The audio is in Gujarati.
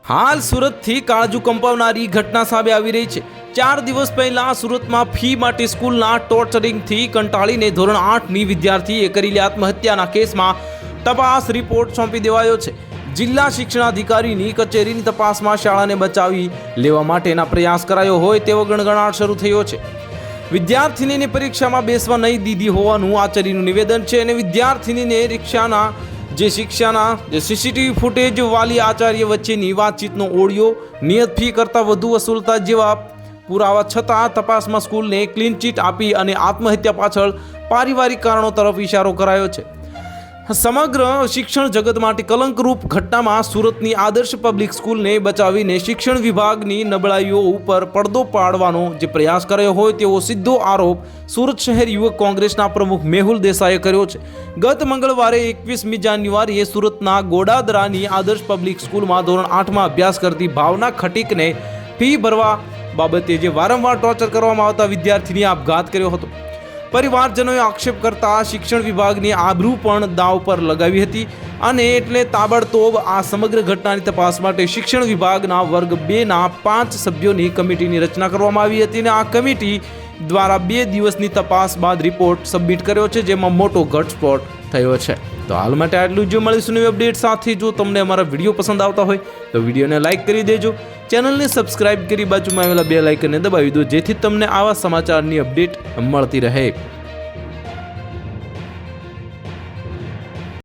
હાલ સુરતથી કાળજુ કંપાવનારી ઘટના સામે આવી રહી છે। 4 દિવસ પહેલા સુરતમાં ફી માટે સ્કૂલના ટોર્ચરિંગથી કંટાળીને ધોરણ 8ની વિદ્યાર્થીએ કરેલી આત્મહત્યાના કેસમાં તપાસ રિપોર્ટ સોંપી દેવાયો છે। જિલ્લા શિક્ષણાધિકારીની કચેરીની તપાસમાં શાળાને બચાવી લેવા માટેના પ્રયાસ કરાયો હોય તેવો ગણગણાટ શરૂ થયો છે। વિદ્યાર્થીનીને પરીક્ષામાં બેસવા નહીં દીધી હોવાનું આચાર્યનું નિવેદન છે અને વિદ્યાર્થીનીને શિક્ષાના સીસીટીવી ફૂટેજ, વાલી આચાર્ય વચ્ચેની વાતચીતનો ઓડિયો, નિયત ફી કરતાં વધુ વસૂલતા જેવા પુરાવા છતાં તપાસમાં સ્કૂલને ક્લીન ચીટ આપી અને આત્મહત્યા પાછળ પારિવારિક કારણો તરફ ઇશારો કરાયો છે। સમગ્ર શિક્ષણ જગત માટે કલંકરૂપ ઘટનામાં સુરતની આદર્શ પબ્લિક સ્કૂલને બચાવીને શિક્ષણ વિભાગની નબળાઈઓ ઉપર પડદો પાડવાનો જે પ્રયાસ કર્યો હોય તેવો સીધો આરોપ સુરત શહેર યુવક કોંગ્રેસના પ્રમુખ મેહુલ દેસાઈએ કર્યો છે। ગત મંગળવારે 21મી જાન્યુઆરીએ સુરતના ગોડાદરાની આદર્શ પબ્લિક સ્કૂલમાં ધોરણ 8માં અભ્યાસ કરતી ભાવના ખટીકને ફી ભરવા બાબતે જે વારંવાર ટોર્ચર કરવામાં આવતા વિદ્યાર્થીની આપઘાત કર્યો હતો। પરિવારજનોએ આક્ષેપ કરતા શિક્ષણ વિભાગની આબરૂ પણ દાવ પર લગાવી હતી અને એટલે તાબડતોબ આ સમગ્ર ઘટનાની તપાસ માટે શિક્ષણ વિભાગના વર્ગ 2ના 5 સભ્યોની કમિટીની રચના કરવામાં આવી હતી અને આ કમિટી દ્વારા 2 દિવસની તપાસ બાદ રિપોર્ટ સબમિટ કર્યો છે, જેમાં મોટો ઘટસ્ફોટ થયો છે। તો હાલ માટે આટલું જ। મળીશું નવી અપડેટ સાથે। જો તમને અમારા વિડીયો પસંદ આવતા હોય તો વિડીયોને લાઇક કરી દેજો, ચેનલને સબસ્ક્રાઇબ કરી બાજુમાં આવેલા બેલ આઇકનને દબાવી દો, જેથી તમને આવા સમાચારની અપડેટ મળતી રહે।